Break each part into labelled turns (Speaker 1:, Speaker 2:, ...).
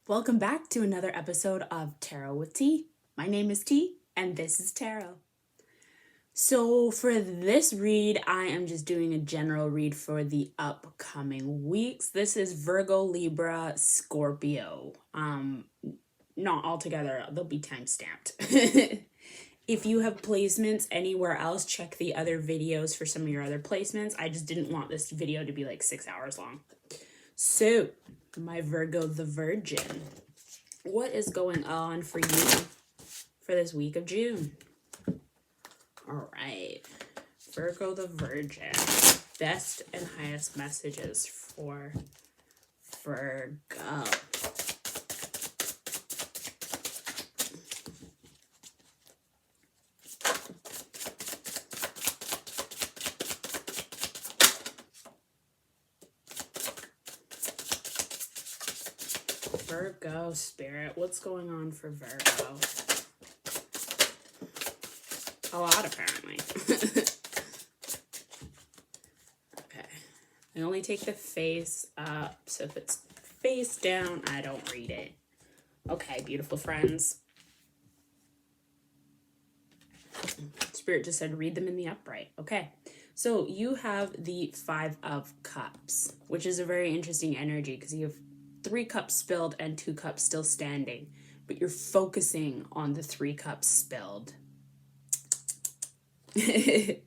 Speaker 1: Welcome back to another episode of Tarot with T. My name is T, and this is Tarot. So for this read, I am just doing a general read for the upcoming weeks. This is Virgo, Libra, Scorpio. Not all together, they'll be time-stamped. If you have placements anywhere else, check the other videos for some of your other placements. I just didn't want this video to be like 6 hours long. So, my Virgo the Virgin, what is going on for you for this week of June? All right, Virgo the Virgin, best and highest messages for Virgo. Virgo spirit, what's going on for Virgo? A lot, apparently. Okay, I only take the face up, so if it's face down, I don't read it. Okay, beautiful friends. Spirit just said read them in the upright. Okay, so you have the Five of Cups, which is a very interesting energy because you have 3 cups spilled and 2 cups still standing, but you're focusing on the 3 cups spilled. And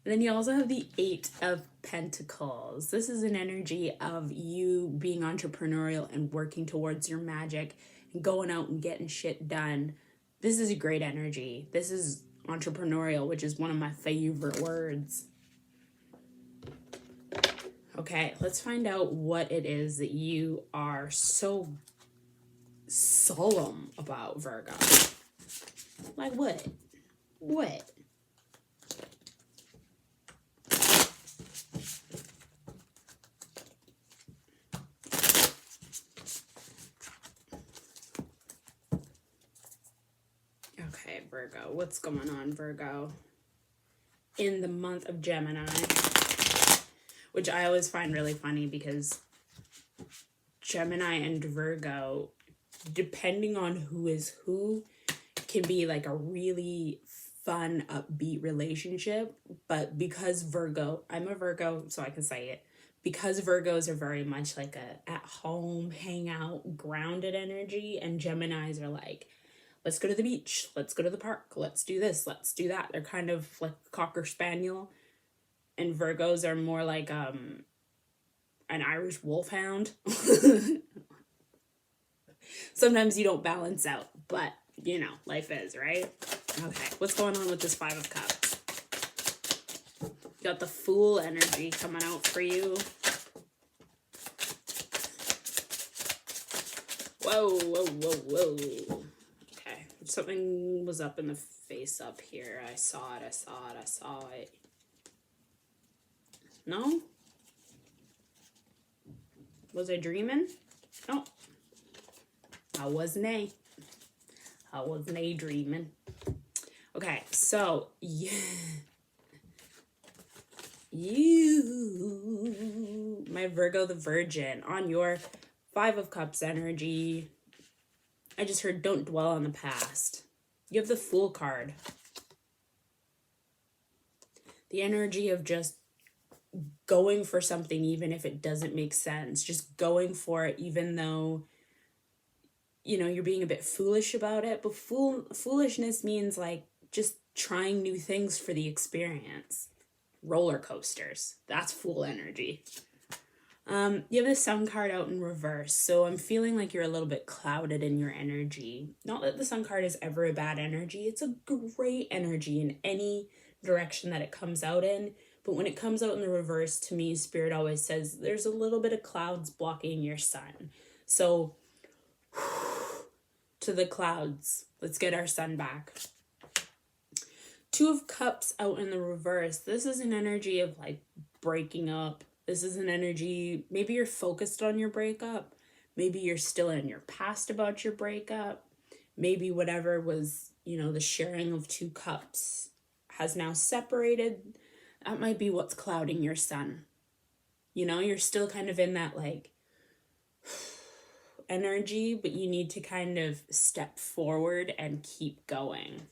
Speaker 1: then you also have the 8 of Pentacles. This is an energy of you being entrepreneurial and working towards your magic and going out and getting shit done. This is a great energy. This is entrepreneurial, which is one of my favorite words. Okay, let's find out what it is that you are so solemn about, Virgo. Like what? What? Okay, Virgo, what's going on, Virgo? In the month of Gemini, which I always find really funny because Gemini and Virgo, depending on who is who, can be like a really fun, upbeat relationship. But because Virgo, I'm a Virgo, so I can say it. Because Virgos are very much like a at-home, hangout, grounded energy, and Geminis are like, let's go to the beach, let's go to the park, let's do this, let's do that. They're kind of like Cocker Spaniel. And Virgos are more like an Irish Wolfhound. Sometimes you don't balance out, but you know, life is, right? Okay, what's going on with this Five of Cups? You got the Fool energy coming out for you. Whoa, whoa, whoa, whoa. Okay, something was up in the face up here. I saw it. No? Was I dreaming? No. I wasn't dreaming. Okay, so you, my Virgo the Virgin, on your Five of Cups energy, I just heard don't dwell on the past. You have the Fool card. The energy of just going for something even if it doesn't make sense. Just going for it even though, you know, you're being a bit foolish about it. But foolishness means like just trying new things for the experience. Roller coasters. That's Fool energy. You have the Sun card out in reverse, so I'm feeling like you're a little bit clouded in your energy. Not that the Sun card is ever a bad energy. It's a great energy in any direction that it comes out in. But when it comes out in the reverse, to me, Spirit always says there's a little bit of clouds blocking your sun. So, to the clouds. Let's get our sun back. Two of Cups out in the reverse. This is an energy of like breaking up. This is an energy, maybe you're focused on your breakup. Maybe you're still in your past about your breakup. Maybe whatever was, you know, the sharing of 2 cups has now separated. That might be what's clouding your sun. You know, you're still kind of in that like energy, but you need to kind of step forward and keep going.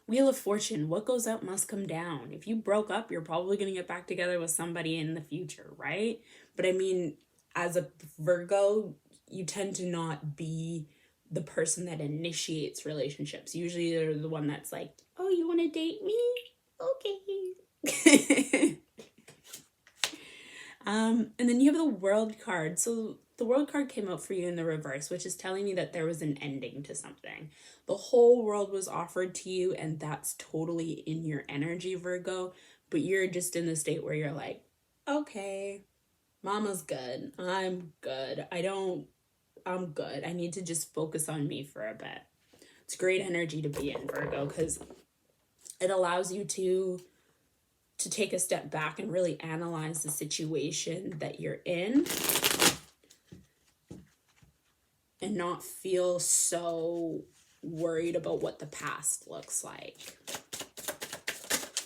Speaker 1: Wheel of Fortune, what goes up must come down. If you broke up, you're probably going to get back together with somebody in the future, right? But I mean, as a Virgo, you tend to not be the person that initiates relationships. Usually they're the one that's like, oh, you want to date me? Okay. And then you have the World card. So the World card came out for you in the reverse, which is telling me that there was an ending to something. The whole world was offered to you, and that's totally in your energy, Virgo. But you're just in the state where you're like, okay, mama's good. I'm good. I'm good. I need to just focus on me for a bit. It's great energy to be in, Virgo, because it allows you to take a step back and really analyze the situation that you're in and not feel so worried about what the past looks like.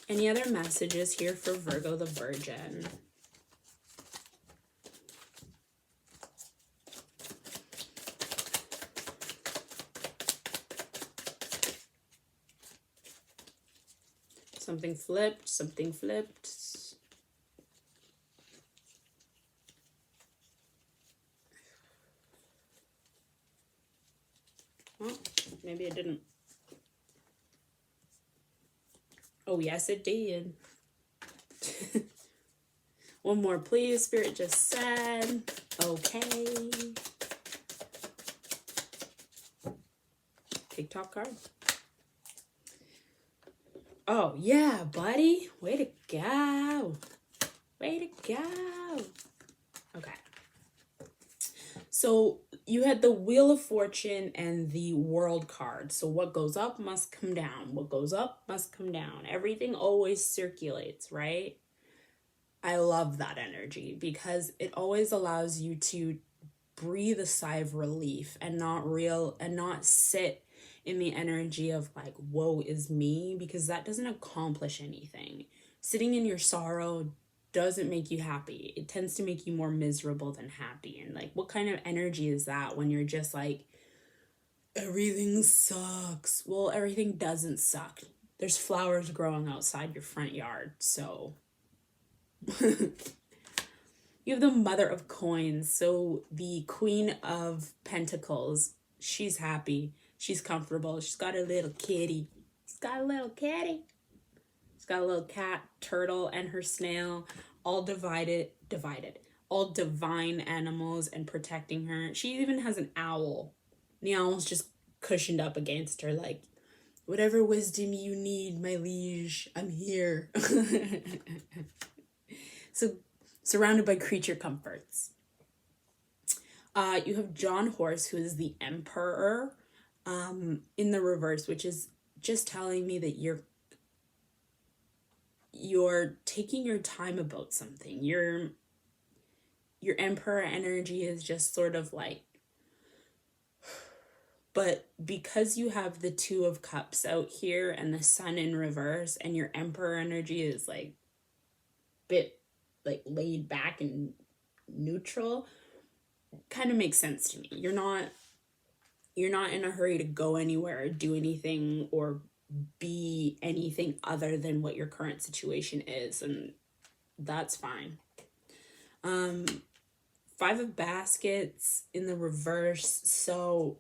Speaker 1: Any other messages here for Virgo the Virgin? Something flipped, something flipped. Well, maybe it didn't. Oh, yes, it did. One more, please. Spirit just said, okay. TikTok card. Oh, yeah, buddy. Way to go. Way to go. Okay. So you had the Wheel of Fortune and the World card. So what goes up must come down. What goes up must come down. Everything always circulates, right? I love that energy because it always allows you to breathe a sigh of relief and not sit in the energy of like, woe is me, because that doesn't accomplish anything. Sitting in your sorrow doesn't make you happy. It tends to make you more miserable than happy. And like, what kind of energy is that when you're just like, everything sucks? Well, everything doesn't suck. There's flowers growing outside your front yard, so you have the Mother of Coins. So the Queen of Pentacles, she's happy. She's comfortable. She's got a little kitty. She's got a little kitty. She's got a little cat, turtle, and her snail, all all divine animals and protecting her. She even has an owl. The owl's just cushioned up against her like, whatever wisdom you need, my liege, I'm here. So surrounded by creature comforts. You have John Horse, who is the Emperor, in the reverse, which is just telling me that you're taking your time about something. Your Emperor energy is just sort of like, but because you have the Two of Cups out here and the Sun in reverse, and your Emperor energy is like bit like laid back and neutral, kind of makes sense to me. You're not in a hurry to go anywhere or do anything or be anything other than what your current situation is, and that's fine. Five of Baskets in the reverse. So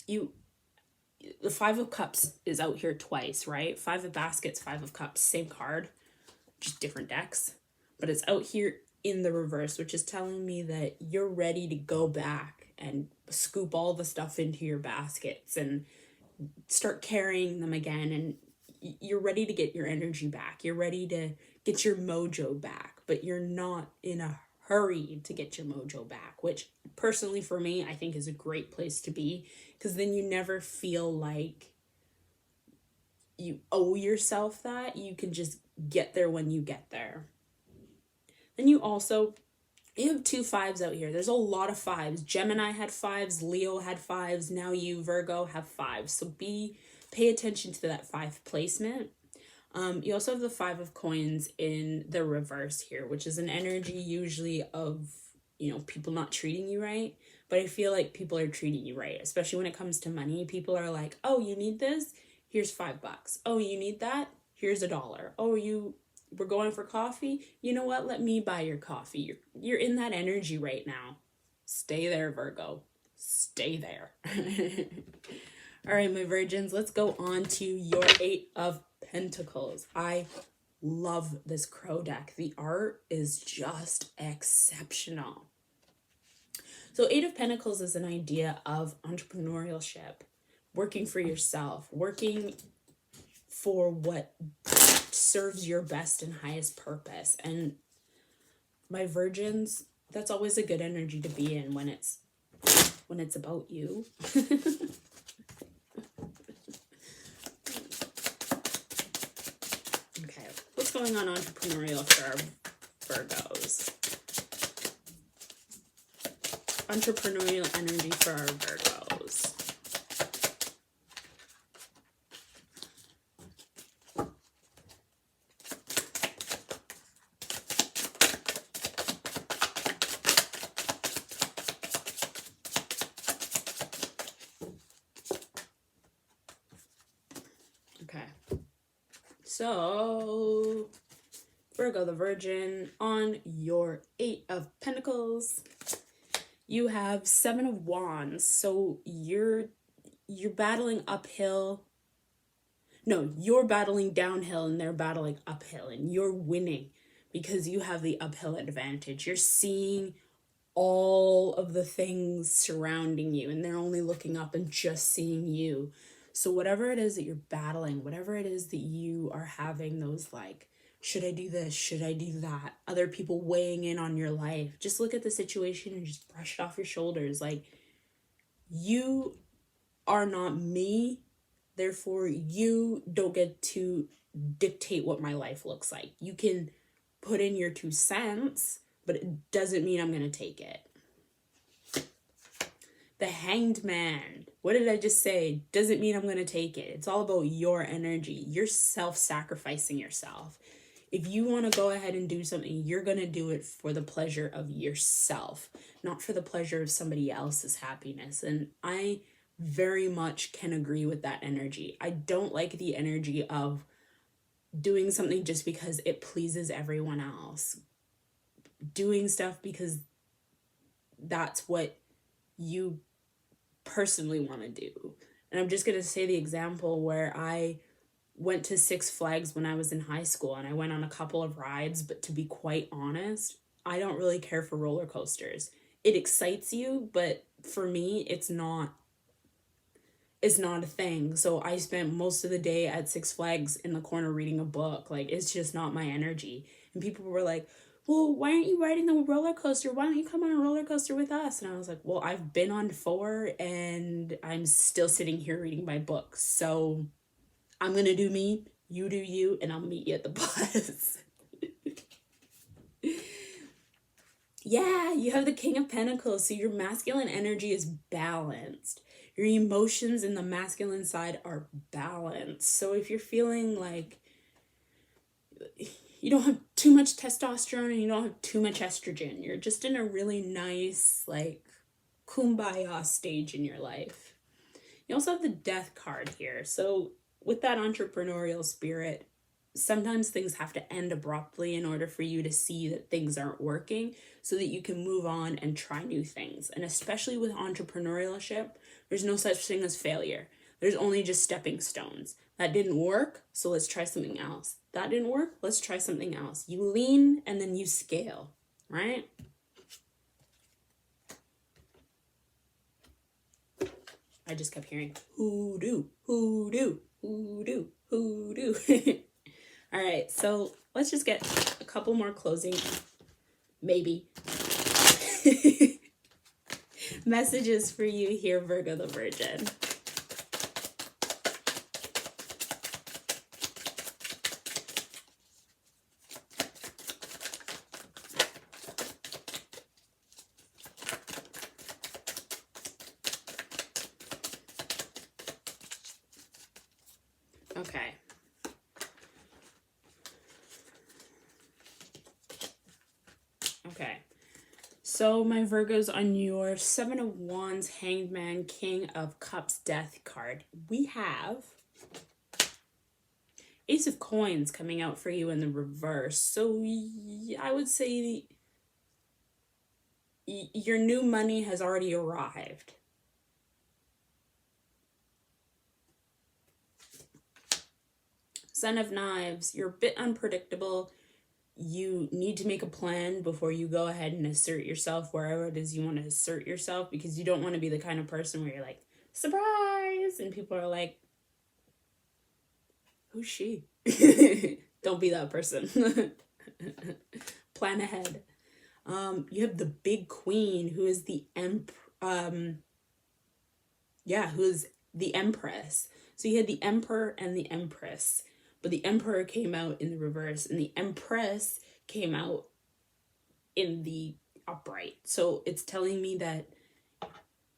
Speaker 1: the Five of Cups is out here twice, right? Five of Baskets, Five of Cups, same card, just different decks, but it's out here in the reverse, which is telling me that you're ready to go back and scoop all the stuff into your baskets and start carrying them again, and you're ready to get your energy back. You're ready to get your mojo back, but you're not in a hurry to get your mojo back, which personally for me, I think is a great place to be, because then you never feel like you owe yourself that. You can just get there when you get there. Then you have two fives out here. There's a lot of fives. Gemini had fives, Leo had fives, now you, Virgo, have fives. So pay attention to that five placement. You also have the Five of Coins in the reverse here, which is an energy usually of people not treating you right. But I feel like people are treating you right, especially when it comes to money. People are like, oh, you need this? Here's $5. Oh, you need that? Here's $1. Oh, we're going for coffee? You know what? Let me buy your coffee. You're in that energy right now. Stay there, Virgo. Stay there. All right, my virgins, let's go on to your 8 of Pentacles. I love this crow deck. The art is just exceptional. So 8 of Pentacles is an idea of entrepreneurship, working for yourself, working for what serves your best and highest purpose. And my virgins, that's always a good energy to be in when it's about you. Okay, what's going on entrepreneurial for our Virgos? Entrepreneurial energy for our Virgos. Okay. So, Virgo the Virgin, on your 8 of Pentacles, you have 7 of Wands. So you're battling uphill. No, you're battling downhill and they're battling uphill, and you're winning because you have the uphill advantage. You're seeing all of the things surrounding you and they're only looking up and just seeing you. So whatever it is that you're battling, whatever it is that you are having those like, should I do this? Should I do that? Other people weighing in on your life. Just look at the situation and just brush it off your shoulders. Like, you are not me. Therefore, you don't get to dictate what my life looks like. You can put in your 2 cents, but it doesn't mean I'm going to take it. The Hanged Man. What did I just say? Doesn't mean I'm going to take it. It's all about your energy. You're self-sacrificing yourself. If you want to go ahead and do something, you're going to do it for the pleasure of yourself, not for the pleasure of somebody else's happiness. And I very much can agree with that energy. I don't like the energy of doing something just because it pleases everyone else. Doing stuff because that's what you personally want to do. And I'm just going to say the example where I went to Six Flags when I was in high school and I went on a couple of rides, but to be quite honest, I don't really care for roller coasters. It excites you, but for me, it's not a thing. So I spent most of the day at Six Flags in the corner reading a book. Like, it's just not my energy. And people were like, well, why aren't you riding the roller coaster? Why don't you come on a roller coaster with us? And I was like, well, I've been on 4 and I'm still sitting here reading my books. So I'm going to do me, you do you, and I'll meet you at the bus. Yeah, you have the King of Pentacles. So your masculine energy is balanced. Your emotions in the masculine side are balanced. So if you're feeling like you don't have too much testosterone and you don't have too much estrogen, you're just in a really nice, like, kumbaya stage in your life. You also have the Death card here. So with that entrepreneurial spirit, sometimes things have to end abruptly in order for you to see that things aren't working so that you can move on and try new things. And especially with entrepreneurship, there's no such thing as failure. There's only just stepping stones. That didn't work, so let's try something else. That didn't work, let's try something else. You lean and then you scale, right? I just kept hearing, hoodoo, hoodoo, hoodoo, hoodoo. All right, so let's just get a couple more closing, maybe, messages for you here, Virgo the Virgin. Okay. Okay. So, my Virgos, on your Seven of Wands, Hanged Man, King of Cups, Death card, we have Ace of Coins coming out for you in the reverse. So, I would say your new money has already arrived. Son of Knives, you're a bit unpredictable. You need to make a plan before you go ahead and assert yourself wherever it is you want to assert yourself, because you don't want to be the kind of person where you're like, surprise, and people are like, who's she? Don't be that person. Plan ahead. You have the big queen, who is the who is the empress. So you had the emperor and the empress, but the emperor came out in the reverse and the empress came out in the upright. So it's telling me that,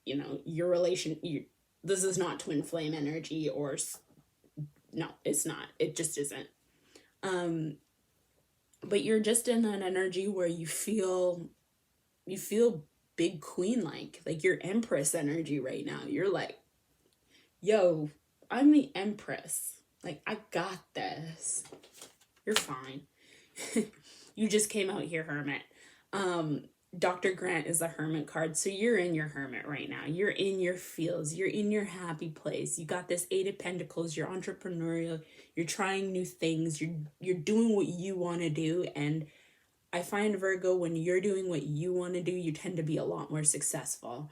Speaker 1: you know, your this is not twin flame energy, or no, it's not. It just isn't. But you're just in an energy where you feel big queen like your empress energy right now. You're like, yo, I'm the empress. Like, I got this. You're fine. You just came out here, hermit. Dr. Grant is the hermit card. So you're in your hermit right now. You're in your feels. You're in your happy place. You got this Eight of Pentacles. You're entrepreneurial. You're trying new things. You're doing what you want to do. And I find, Virgo, when you're doing what you want to do, you tend to be a lot more successful.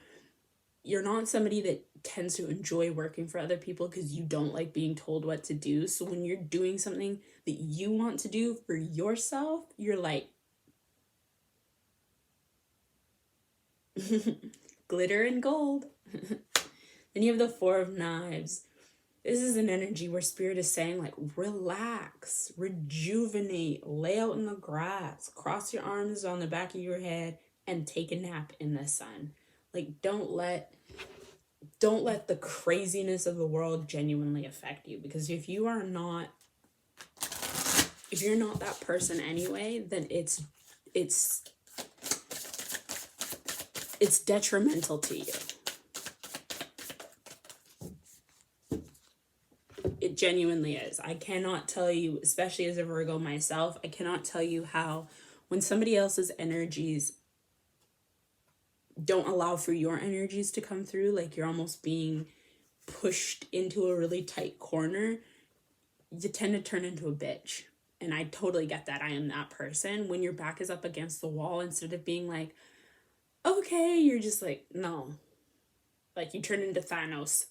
Speaker 1: You're not somebody that tends to enjoy working for other people because you don't like being told what to do. So when you're doing something that you want to do for yourself, you're like, glitter and gold. Then you have the Four of Knives. This is an energy where Spirit is saying, like, relax, rejuvenate, lay out in the grass, cross your arms on the back of your head, and take a nap in the sun. Like, don't let the craziness of the world genuinely affect you, because if you're not that person anyway, then it's detrimental to you. It genuinely is. I cannot tell you, especially as a Virgo myself, I cannot tell you how, when somebody else's energies don't allow for your energies to come through, like you're almost being pushed into a really tight corner, you tend to turn into a bitch. And I totally get that. I am that person. When your back is up against the wall, instead of being like, okay, you're just like, no. Like, you turn into Thanos.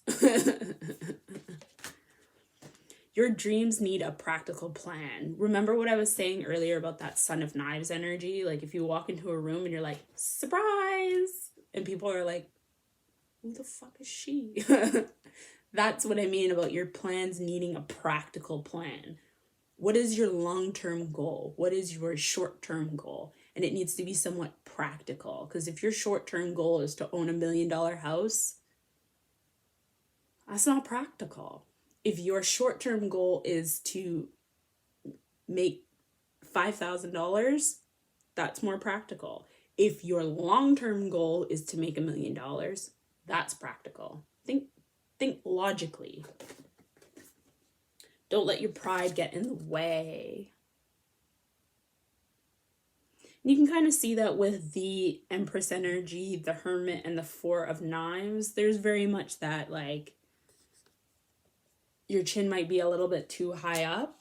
Speaker 1: Your dreams need a practical plan. Remember what I was saying earlier about that Son of Knives energy? Like, if you walk into a room and you're like, surprise! And people are like, who the fuck is she? That's what I mean about your plans needing a practical plan. What is your long-term goal? What is your short-term goal? And it needs to be somewhat practical. Because if your short-term goal is to own $1 million house, that's not practical. If your short-term goal is to make $5,000, that's more practical. If your long-term goal is to make $1 million, that's practical. Think logically. Don't let your pride get in the way. You can kind of see that with the Empress energy, the Hermit, and the Four of Knives. There's very much that, like, your chin might be a little bit too high up.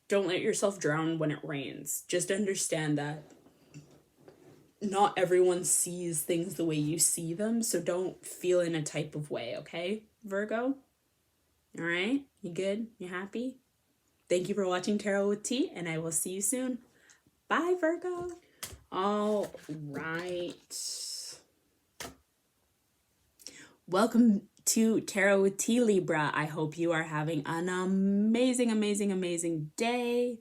Speaker 1: Don't let yourself drown when it rains. Just understand that not everyone sees things the way you see them, so don't feel in a type of way, okay, Virgo? All right? You good? You happy? Thank you for watching Tarot with T, and I will see you soon. Bye, Virgo. All right. Welcome to Tarot with T, Libra. I hope you are having an amazing, amazing, amazing day.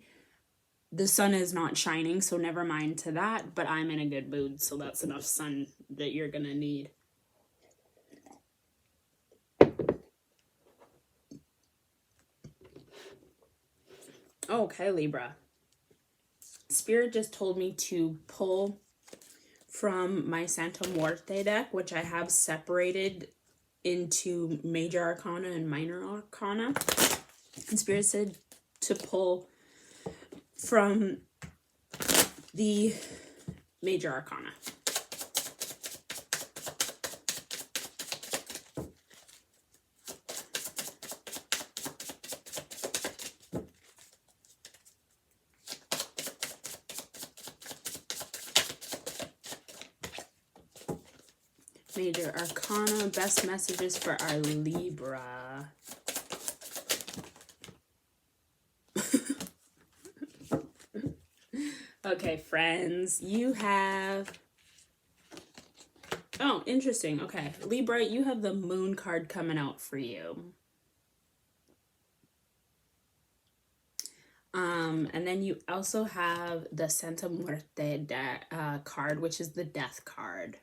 Speaker 1: The sun is not shining, so never mind to that, but I'm in a good mood, so that's enough sun that you're gonna need. Okay, Libra. Spirit just told me to pull from my Santa Muerte deck, which I have separated into Major Arcana and Minor Arcana. And Spirit said to pull from the Major Arcana. Major Arcana, best messages for our Libra. Okay, friends, you have... Oh, interesting. Okay, Libra, you have the Moon card coming out for you. And then you also have the Santa Muerte card, which is the Death card.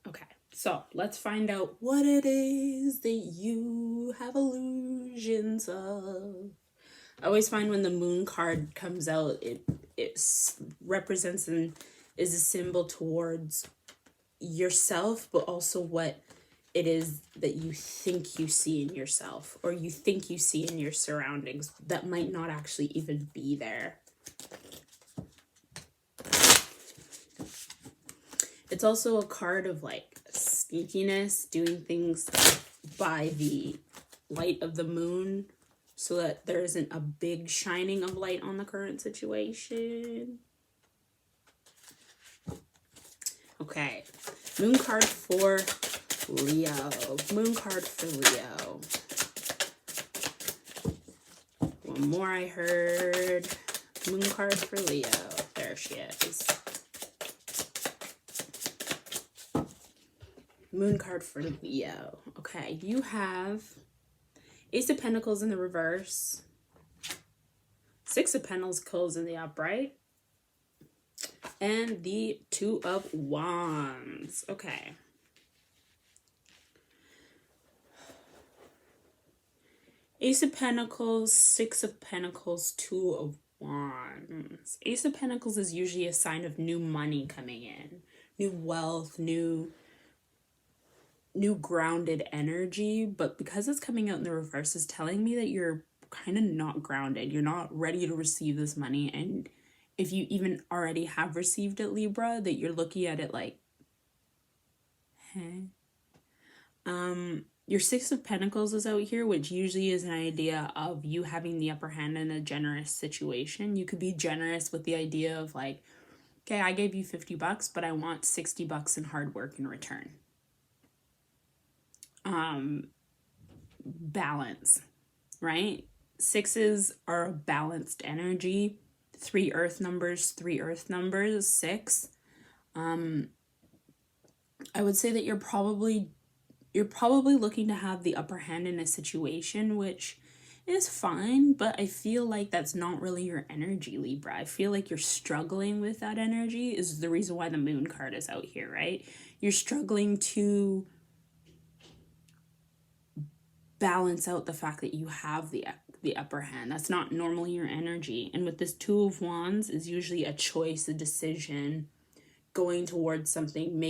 Speaker 1: Okay, so let's find out what it is that you have illusions of. I always find when the Moon card comes out, it represents and is a symbol towards yourself, but also what it is that you think you see in yourself, or you think you see in your surroundings that might not actually even be there. It's also a card of like sneakiness, doing things by the light of the moon so that there isn't a big shining of light on the current situation. Okay, Moon card for Leo. Moon card for Leo. One more I heard. Moon card for Leo. There she is. Moon card for Leo. Okay, you have Ace of Pentacles in the reverse. Six of Pentacles in the upright. And the Two of Wands. Okay. Ace of Pentacles, Six of Pentacles, Two of Wands. Ace of Pentacles is usually a sign of new money coming in. New wealth, new grounded energy, but because it's coming out in the reverse, is telling me that you're kind of not grounded. You're not ready to receive this money, and if you even already have received it, Libra, that you're looking at it like, hey. Your Six of Pentacles is out here, which usually is an idea of you having the upper hand in a generous situation. You could be generous with the idea of like, okay, I gave you $50, but I want $60 in hard work in return. Balance, right? Sixes are a balanced energy. 3 earth numbers, 6. I would say that you're probably looking to have the upper hand in a situation, which is fine, but I feel like that's not really your energy, Libra. I feel like you're struggling with that energy, is the reason why the Moon card is out here, right? You're struggling to balance out the fact that you have the upper hand. That's not normally your energy. And with this Two of Wands is usually a choice, a decision, going towards something,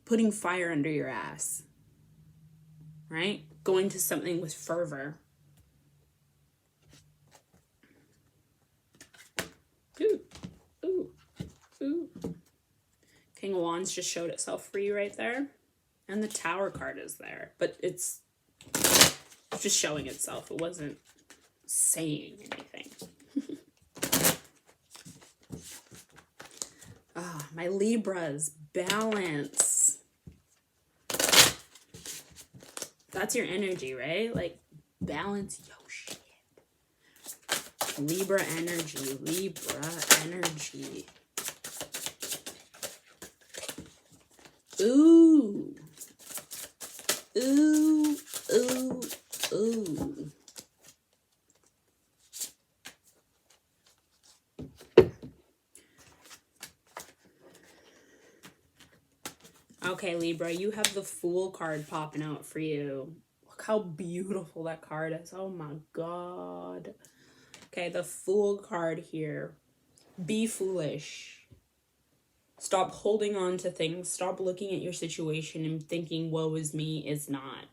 Speaker 1: putting fire under your ass, right? Going to something with fervor. Ooh, ooh, ooh. King of Wands just showed itself for you right there. And the Tower card is there, but it's just showing itself. It wasn't saying anything. Ah, my Libras, balance. That's your energy, right? Like, balance your shit. Libra energy, Libra energy. Ooh. Ooh, ooh, ooh. Okay, Libra, you have the Fool card popping out for you. Look how beautiful that card is. Oh my God. Okay, the Fool card here. Be foolish. Stop holding on to things. Stop looking at your situation and thinking, woe is me. It's not.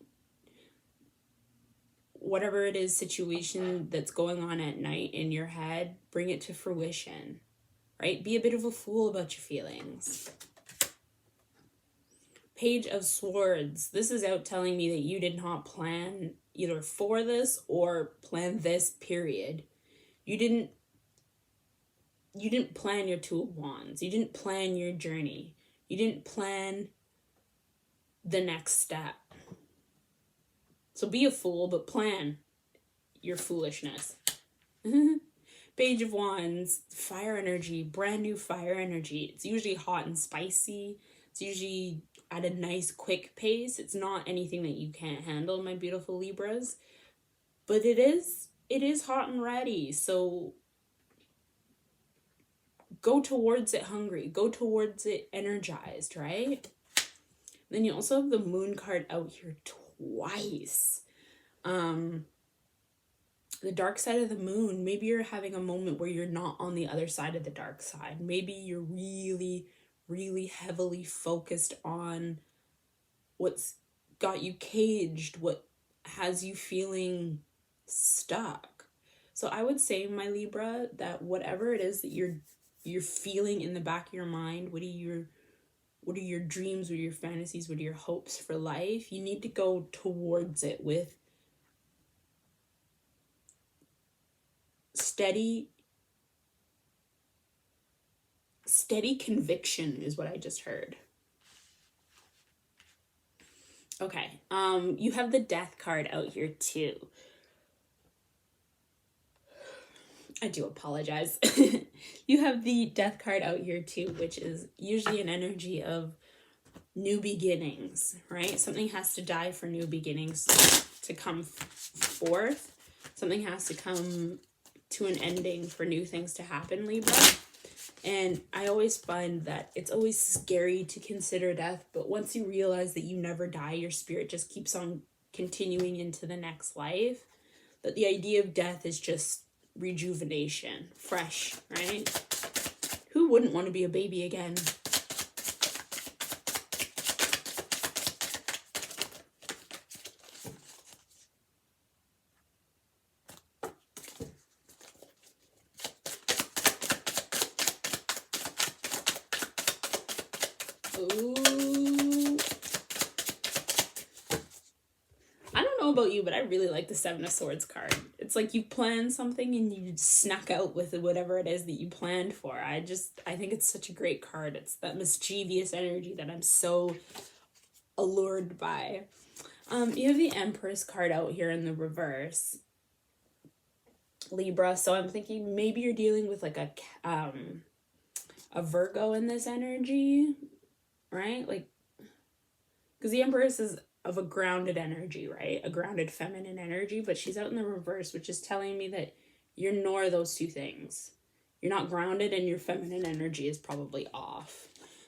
Speaker 1: Whatever it is, situation that's going on at night in your head, bring it to fruition, right? Be a bit of a fool about your feelings. Page of Swords. This is out telling me that you did not plan either for this or plan this, period. You didn't plan your Two of Wands. You didn't plan your journey. You didn't plan the next step. So be a fool, but plan your foolishness. Page of Wands, fire energy, brand new fire energy. It's usually hot and spicy. It's usually at a nice, quick pace. It's not anything that you can't handle, my beautiful Libras. But it is hot and ready. So go towards it hungry. Go towards it energized, right? Then you also have the Moon card out here twice. The dark side of the moon. Maybe you're having a moment where you're not on the other side of the dark side. Maybe you're really, really heavily focused on what's got you caged, what has you feeling stuck. So I would say, my Libra, that whatever it is that you're feeling in the back of your mind, what are your dreams, what are your fantasies, what are your hopes for life, you need to go towards it with steady conviction is what I just heard. Okay, you have the Death card out here too. I do apologize. You have the Death card out here too, which is usually an energy of new beginnings, right? Something has to die for new beginnings to come forth. Something has to come to an ending for new things to happen, Libra. And I always find that it's always scary to consider death, but once you realize that you never die, your spirit just keeps on continuing into the next life. That the idea of death is just rejuvenation, fresh, right? Who wouldn't want to be a baby again? Ooh. I don't know about you, but I really like the Seven of Swords card. It's like you plan something and you snuck out with whatever it is that you planned for. I think it's such a great card. It's that mischievous energy that I'm so allured by. You have the Empress card out here in the reverse, Libra. So I'm thinking maybe you're dealing with like a Virgo in this energy, right? Like, because the Empress is of a grounded energy, right? A grounded feminine energy, but she's out in the reverse, which is telling me that you're nor of those two things. You're not grounded and your feminine energy is probably off.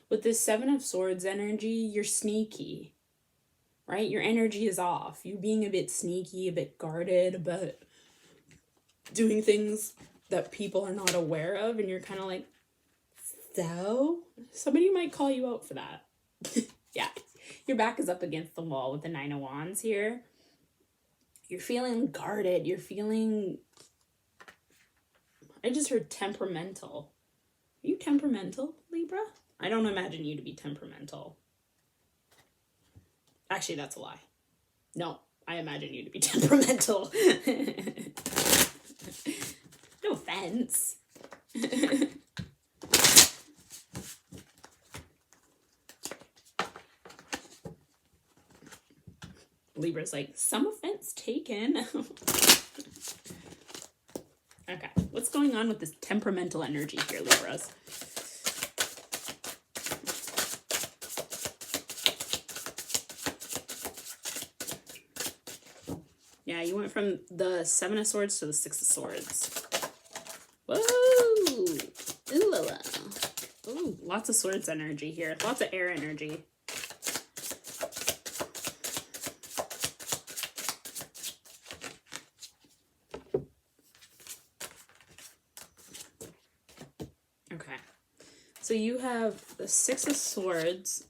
Speaker 1: With this Seven of Swords energy, you're sneaky, right? Your energy is off. You're being a bit sneaky, a bit guarded, but doing things that people are not aware of, and you're kind of like, so? Somebody might call you out for that. Yeah. Your back is up against the wall with the Nine of Wands here. You're feeling guarded. You're feeling... I just heard temperamental. Are you temperamental, Libra? I don't imagine you to be temperamental. Actually, that's a lie. No, I imagine you to be temperamental. No offense. Libra's like, some offense taken. Okay, what's going on with this temperamental energy here, Libras? Yeah, you went from the Seven of Swords to the Six of Swords. Whoa! Ooh la la. Ooh, lots of swords energy here. Lots of air energy. So you have the Six of Swords,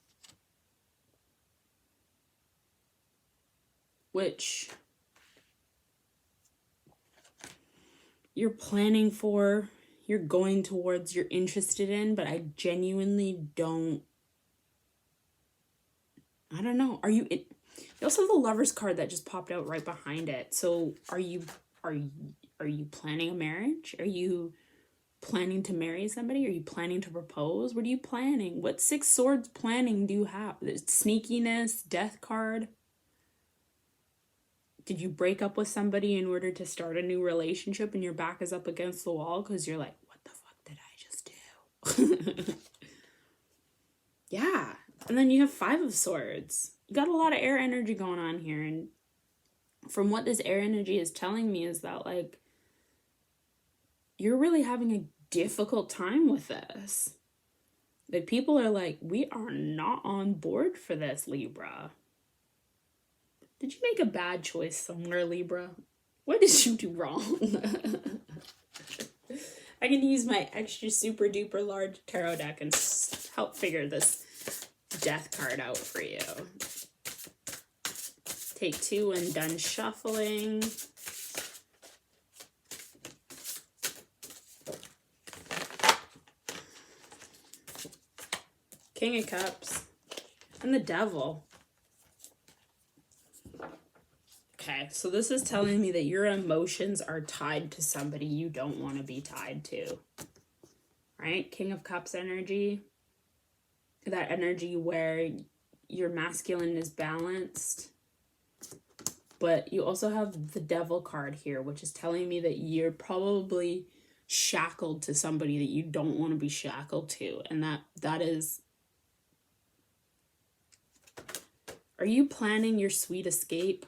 Speaker 1: which you're planning for, you're going towards, you're interested in, but I genuinely don't, I don't know. Are you, you also have the Lover's card that just popped out right behind it. So are you planning a marriage? Are you planning to marry somebody? Are you planning to propose? What are you planning? What Six Swords planning do you have? Sneakiness, Death card. Did you break up with somebody in order to start a new relationship and your back is up against the wall because you're like, what the fuck did I just do? Yeah. And then you have Five of Swords. You got a lot of air energy going on here. And from what this air energy is telling me is that, like, you're really having a difficult time with this. Like, people are like, we are not on board for this, Libra. Did you make a bad choice somewhere, Libra? What did you do wrong? I can use my extra super duper large tarot deck and help figure this Death card out for you. Take two when done shuffling. King of Cups. And the Devil. Okay, so this is telling me that your emotions are tied to somebody you don't want to be tied to. Right? King of Cups energy. That energy where your masculine is balanced. But you also have the Devil card here, which is telling me that you're probably shackled to somebody that you don't want to be shackled to. And that is... Are you planning your sweet escape?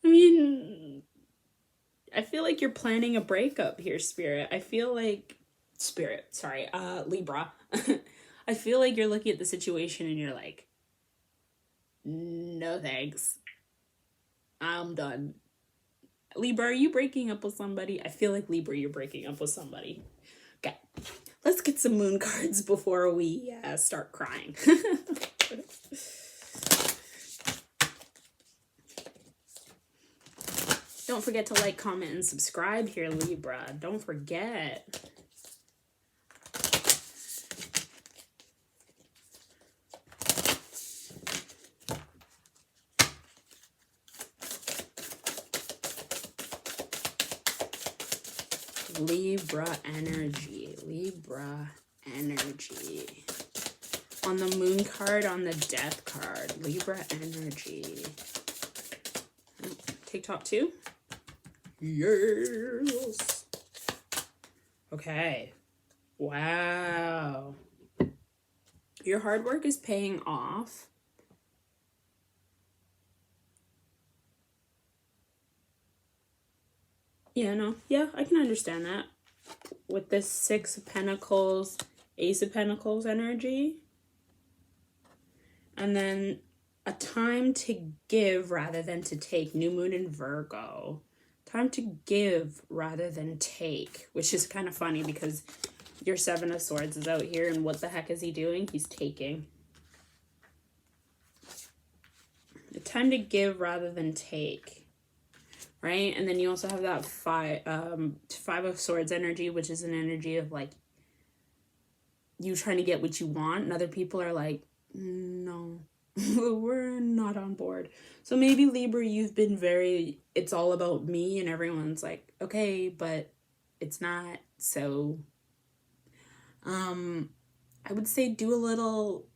Speaker 1: I mean, I feel like you're planning a breakup here, Spirit. I feel like... Libra. I feel like you're looking at the situation and you're like, no thanks. I'm done. Libra, are you breaking up with somebody? I feel like, Libra, you're breaking up with somebody. Okay. Let's get some moon cards before we start crying. Don't forget to like, comment, and subscribe here, Libra. Don't forget. Libra energy. Libra energy. On the moon card, on the Death card. Libra energy. Take top two. Yes. Okay. Wow. Your hard work is paying off. Yeah, I can understand that. With this Six of Pentacles, Ace of Pentacles energy. And then a time to give rather than to take. New moon in Virgo. Time to give rather than take. Which is kind of funny because your Seven of Swords is out here. And what the heck is he doing? He's taking. A time to give rather than take. Right? And then you also have that Five of Swords energy, which is an energy of, like, you trying to get what you want. And other people are like, no, we're not on board. So maybe, Libra, you've been very, it's all about me, and everyone's like, okay, but it's not. So I would say do a little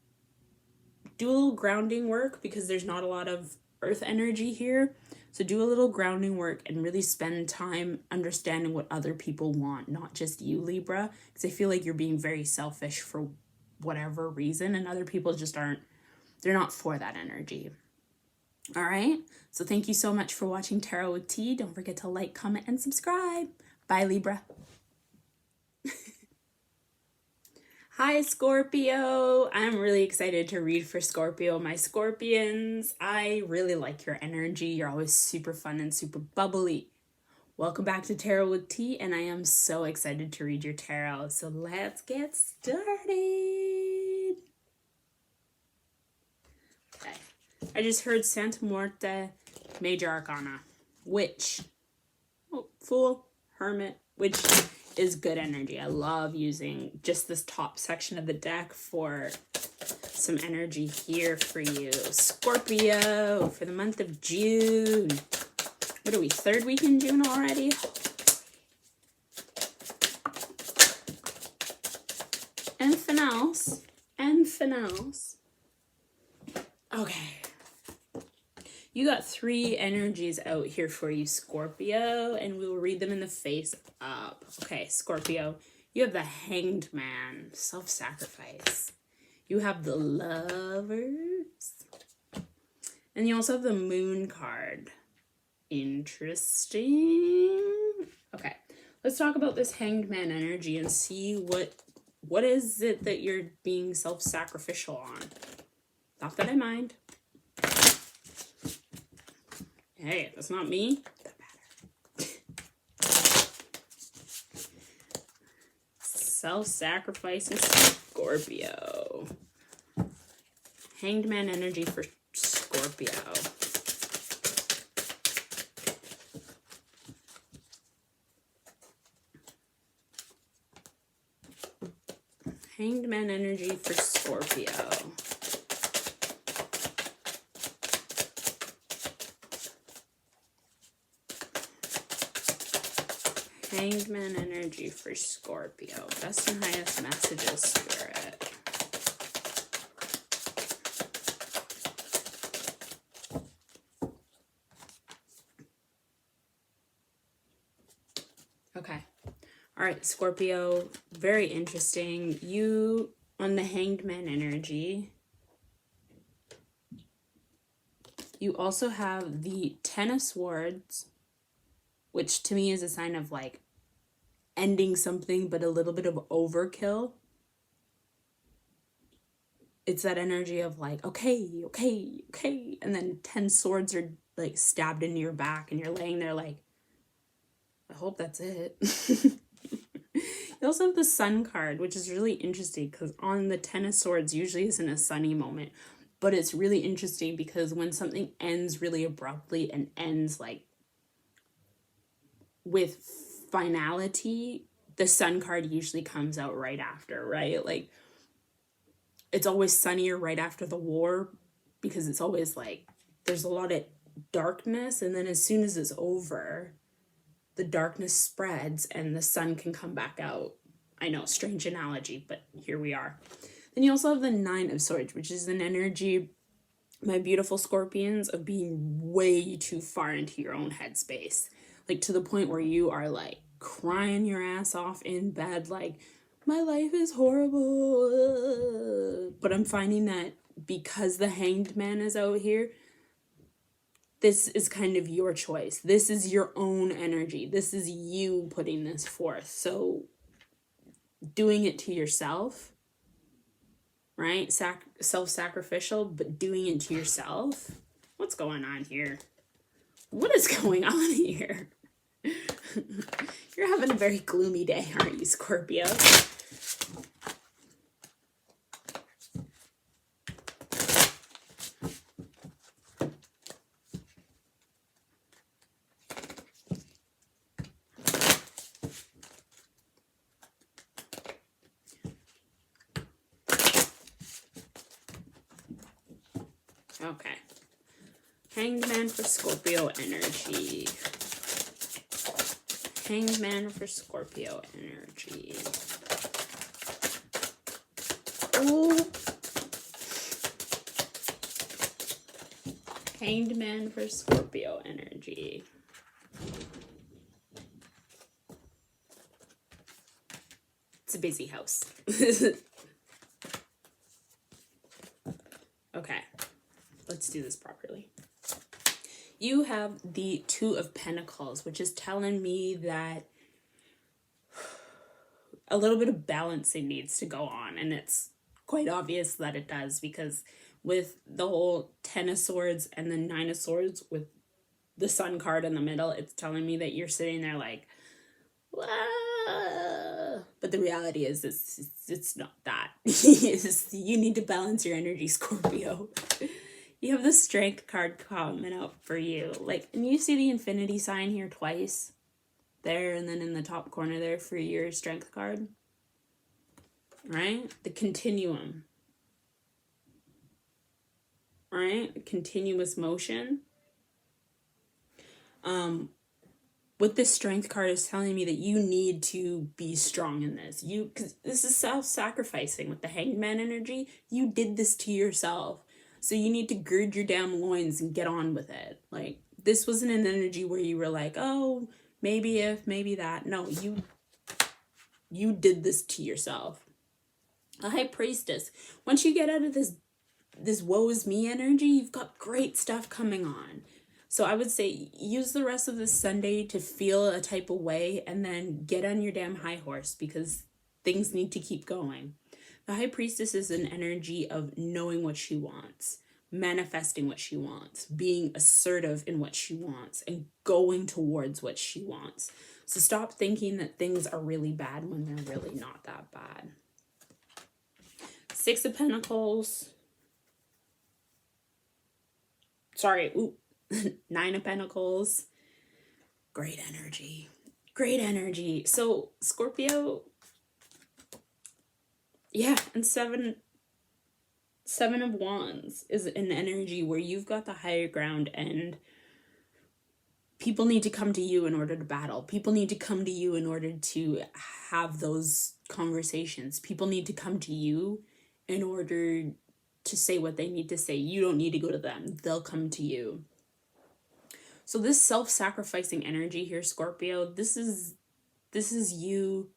Speaker 1: grounding work, because there's not a lot of earth energy here. So do a little grounding work and really spend time understanding what other people want, not just you, Libra, because I feel like you're being very selfish for whatever reason, and other people just aren't, they're not for that energy. All right. So thank you so much for watching Tarot with T. Don't forget to like, comment, and subscribe. Bye, Libra. Hi, Scorpio. I'm really excited to read for Scorpio, my Scorpions. I really like your energy. You're always super fun and super bubbly. Welcome back to Tarot with T, and I am so excited to read your tarot. So let's get started. Okay. I just heard Santa Muerte, Major Arcana, Witch, Fool, Hermit, which is good energy. I love using just this top section of the deck for some energy here for you. Scorpio for the month of June. What are we, third week in June already? Anything else? Okay. You got 3 energies out here for you, Scorpio, and we will read them in the face up. Okay, Scorpio, you have the Hanged Man, self-sacrifice. You have the Lovers. And you also have the Moon card. Interesting. Okay, let's talk about this Hanged Man energy and see what is it that you're being self-sacrificial on. Not that I mind. Hey, that's not me. Doesn't matter. Self-sacrificing Scorpio. Hanged Man energy for Scorpio. Hanged Man energy for Scorpio. Hanged Man energy for Scorpio. Best and highest messages, Spirit. Okay. All right, Scorpio, very interesting. You, on the Hanged Man energy, you also have the Ten of Swords, which to me is a sign of like ending something, but a little bit of overkill. It's that energy of like, okay. And then 10 swords are like stabbed into your back and you're laying there like, I hope that's it. You also have the Sun card, which is really interesting because on the Ten of Swords usually isn't a sunny moment. But it's really interesting because when something ends really abruptly and ends like with finality, the Sun card usually comes out right after, right? Like it's always sunnier right after the war because it's always like there's a lot of darkness, and then as soon as it's over, the darkness spreads and the sun can come back out. I know, strange analogy, but here we are. Then you also have the Nine of Swords, which is an energy, my beautiful Scorpions, of being way too far into your own headspace. Like to the point where you are like crying your ass off in bed, like, my life is horrible. But I'm finding that because the Hanged Man is out here, this is kind of your choice. This is your own energy. This is you putting this forth. So doing it to yourself, right? Self-sacrificial, but doing it to yourself. What's going on here? What is going on here? You're having a very gloomy day, aren't you, Scorpio? Okay. Hanged Man for Scorpio energy. Hanged Man for Scorpio energy. Ooh. Hanged Man for Scorpio energy. It's a busy house. Okay. Let's do this properly. You have the Two of Pentacles, which is telling me that a little bit of balancing needs to go on. And it's quite obvious that it does, because with the whole Ten of Swords and the Nine of Swords, with the Sun card in the middle, it's telling me that you're sitting there like, whoa. But the reality is it's not that. You need to balance your energy, Scorpio. You have the Strength card coming out for you. Like, and you see the infinity sign here twice. There, and then in the top corner there for your Strength card. Right? The continuum. Right? Continuous motion. What this Strength card is telling me that you need to be strong in this. Because this is self-sacrificing with the Hangman energy. You did this to yourself. So you need to gird your damn loins and get on with it. Like, this wasn't an energy where you were like, oh, maybe if, maybe that. No, you did this to yourself. A High Priestess. Once you get out of this woe is me energy, you've got great stuff coming on. So I would say use the rest of this Sunday to feel a type of way and then get on your damn high horse because things need to keep going. The High Priestess is an energy of knowing what she wants, manifesting what she wants, being assertive in what she wants, and going towards what she wants. So stop thinking that things are really bad when they're really not that bad. Six of Pentacles. Sorry, Nine of Pentacles. Great energy. Great energy. So, Scorpio, yeah, and Seven of Wands is an energy where you've got the higher ground and people need to come to you in order to battle. People need to come to you in order to have those conversations. People need to come to you in order to say what they need to say. You don't need to go to them. They'll come to you. So this self-sacrificing energy here, Scorpio, this is you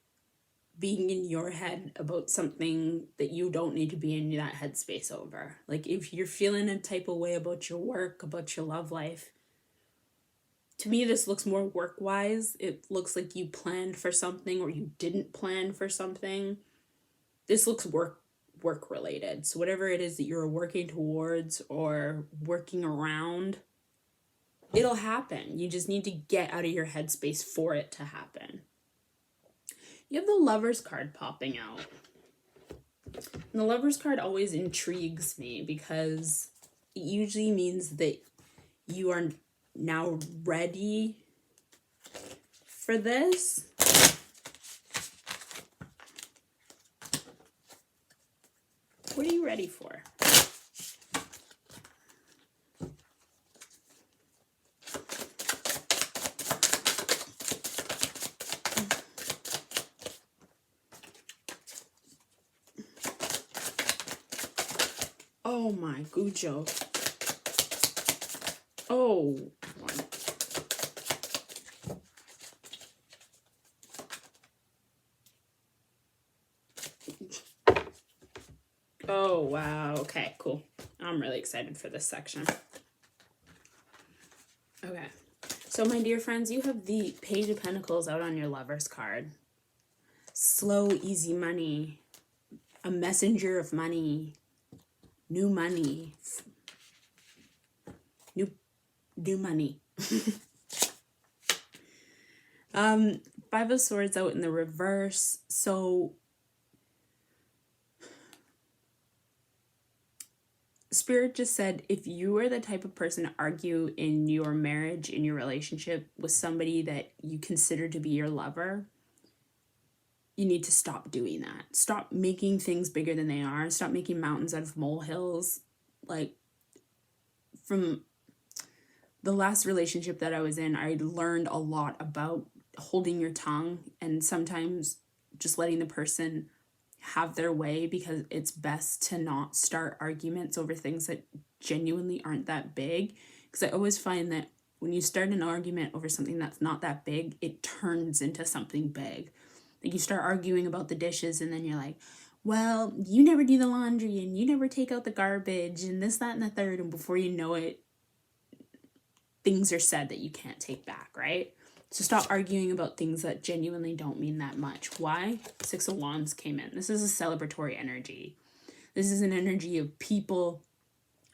Speaker 1: being in your head about something that you don't need to be in that headspace over. Like, if you're feeling a type of way about your work, about your love life, to me this looks more work-wise. It looks like you planned for something or you didn't plan for something. This looks work-related. So whatever it is that you're working towards or working around, it'll happen. You just need to get out of your headspace for it to happen. You have the Lovers card popping out. And the Lovers card always intrigues me because it usually means that you are now ready for this. What are you ready for? Oh my Gujo. Oh. Oh, wow. Okay, cool. I'm really excited for this section. Okay. So, my dear friends, you have the Page of Pentacles out on your Lovers card. Slow, easy money. A messenger of money. New money. New money. Five of Swords out in the reverse. So Spirit just said, if you are the type of person to argue in your marriage, in your relationship with somebody that you consider to be your lover, you need to stop doing that. Stop making things bigger than they are. Stop making mountains out of molehills. Like, from the last relationship that I was in, I learned a lot about holding your tongue and sometimes just letting the person have their way, because it's best to not start arguments over things that genuinely aren't that big. Because I always find that when you start an argument over something that's not that big, it turns into something big. Like, you start arguing about the dishes and then you're like, well, you never do the laundry and you never take out the garbage and this, that, and the third. And before you know it, things are said that you can't take back, right? So stop arguing about things that genuinely don't mean that much. Why? Six of Wands came in. This is a celebratory energy. This is an energy of people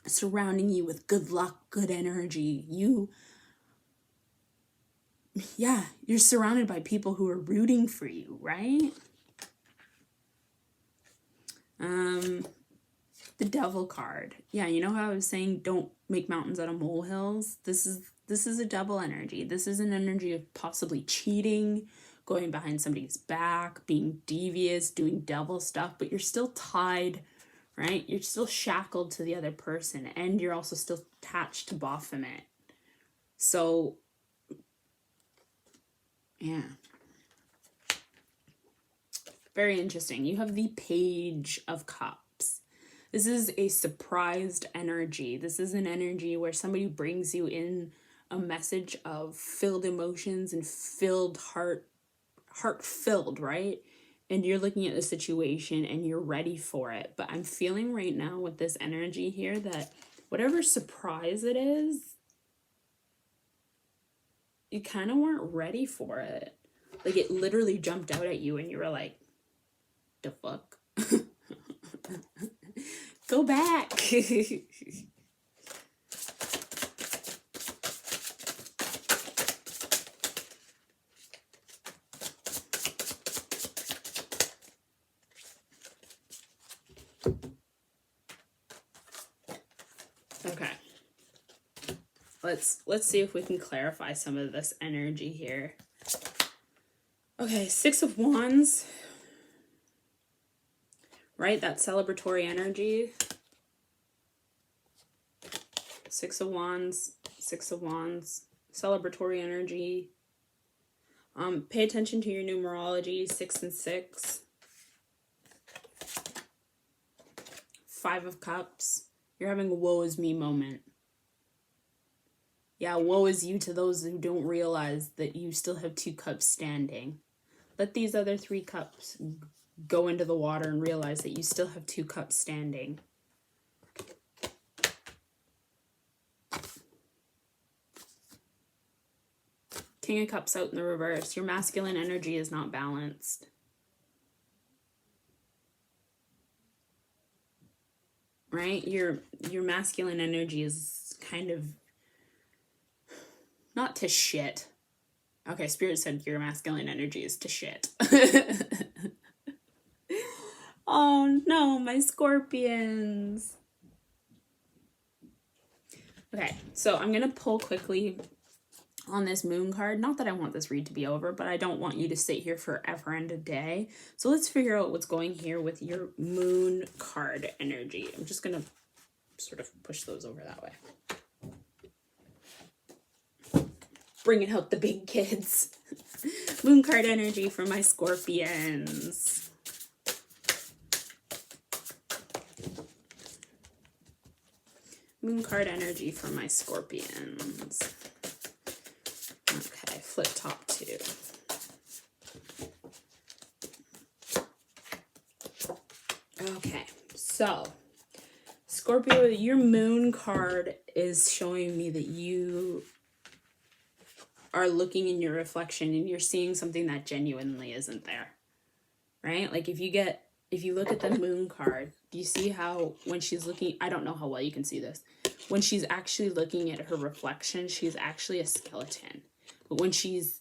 Speaker 1: surrounding you with good luck, good energy. You yeah, you're surrounded by people who are rooting for you, right? The Devil card. Yeah, you know how I was saying don't make mountains out of molehills? This is a double energy. This is an energy of possibly cheating, going behind somebody's back, being devious, doing devil stuff, but you're still tied, right? You're still shackled to the other person, and you're also still attached to Baphomet. So, yeah. Very interesting. You have the Page of Cups. This is a surprised energy. This is an energy where somebody brings you in a message of filled emotions and filled heart filled, right? And you're looking at the situation and you're ready for it. But I'm feeling right now with this energy here that whatever surprise it is, you kind of weren't ready for it. Like it literally jumped out at you and you were like, the fuck? Go back. Okay. Let's see if we can clarify some of this energy here. Okay, Six of Wands. Right? That celebratory energy. Six of Wands, celebratory energy. Pay attention to your numerology, 6 and 6. Five of Cups. You're having a woe is me moment. Yeah, woe is you to those who don't realize that you still have 2 cups standing. Let these other 3 cups go into the water and realize that you still have 2 cups standing. King of Cups out in the reverse. Your masculine energy is not balanced. Right? Your masculine energy is kind of not to shit. Okay, Spirit said your masculine energy is to shit. Oh no, my Scorpions. Okay, so I'm going to pull quickly on this moon card. Not that I want this read to be over, but I don't want you to sit here forever and a day. So let's figure out what's going here with your moon card energy. I'm just going to sort of push those over that way. Bringing out the big kids. Moon card energy for my Scorpions. Moon card energy for my Scorpions. Okay, flip top 2. Okay, so Scorpio, your moon card is showing me that you are looking in your reflection and you're seeing something that genuinely isn't there, right? Like if you look at the moon card, do you see how when she's looking, I don't know how well you can see this, when she's actually looking at her reflection, she's actually a skeleton. But when she's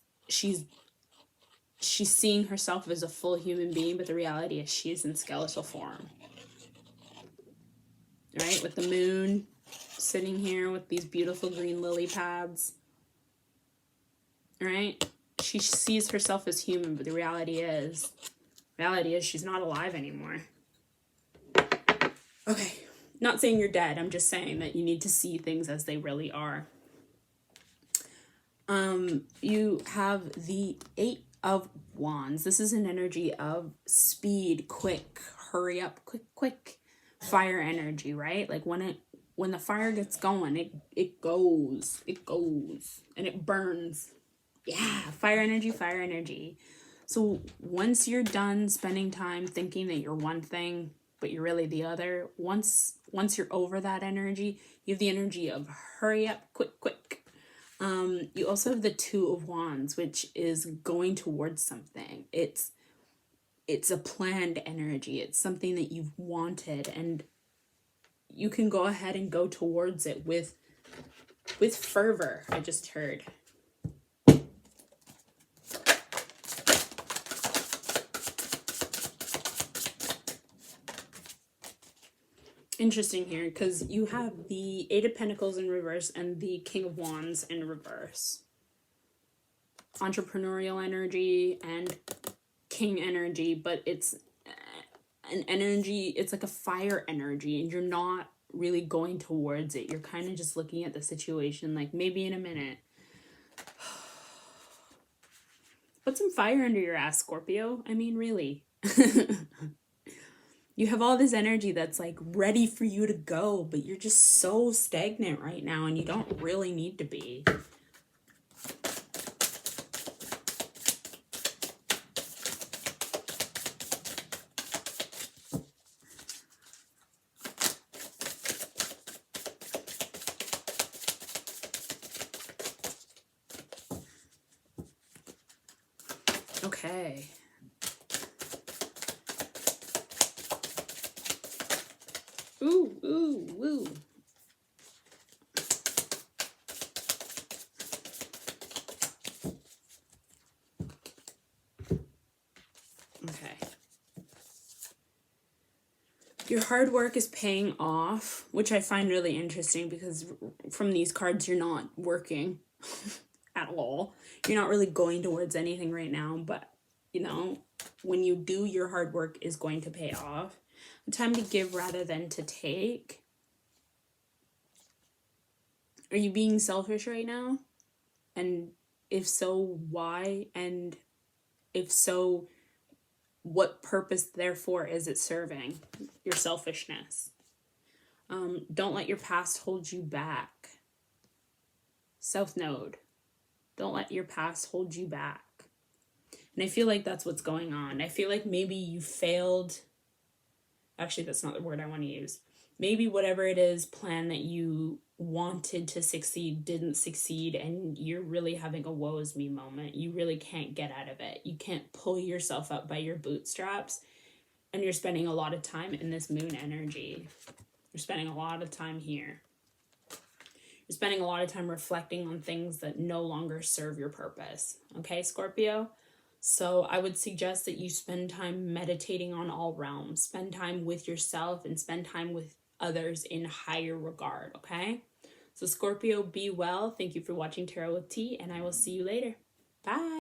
Speaker 1: seeing herself as a full human being, but the reality is she's in skeletal form. Right? With the moon sitting here with these beautiful green lily pads. Right? She sees herself as human, but the reality is she's not alive anymore. Okay. Not saying you're dead. I'm just saying that you need to see things as they really are. You have the 8 of Wands. This is an energy of speed, quick, hurry up, quick, fire energy, right? Like when the fire gets going, it goes, and it burns. Yeah, fire energy. So once you're done spending time thinking that you're one thing, but you're really the other, once you're over that energy, you have the energy of hurry up, quick. You also have the 2 of Wands, which is going towards something. It's a planned energy. It's something that you've wanted, and you can go ahead and go towards it with fervor. I just heard. interesting here because you have the Eight of Pentacles in reverse and the King of Wands in reverse. Entrepreneurial energy and King energy, but it's an energy, it's like a fire energy, and you're not really going towards it. You're kind of just looking at the situation like, maybe in a minute. Put some fire under your ass, Scorpio. I mean, really. You have all this energy that's like ready for you to go, but you're just so stagnant right now, and you don't really need to be. Okay. Ooh, ooh, ooh. Okay. Your hard work is paying off, which I find really interesting because from these cards, you're not working at all. You're not really going towards anything right now, but you know, when you do, your hard work is going to pay off. Time to give rather than to take. Are you being selfish right now? And if so, why? And if so, what purpose, therefore, is it serving? Your selfishness. Don't let your past hold you back. South Node. Don't let your past hold you back. And I feel like that's what's going on. I feel like maybe you failed. Actually, that's not the word I want to use. Maybe whatever it is, plan that you wanted to succeed didn't succeed, and you're really having a woe is me moment. You really can't get out of it. You can't pull yourself up by your bootstraps, and you're spending a lot of time in this moon energy. You're spending a lot of time here. You're spending a lot of time reflecting on things that no longer serve your purpose. Okay, Scorpio? So I would suggest that you spend time meditating on all realms. Spend time with yourself and spend time with others in higher regard, okay? So Scorpio, be well. Thank you for watching Tarot with T, and I will see you later. Bye.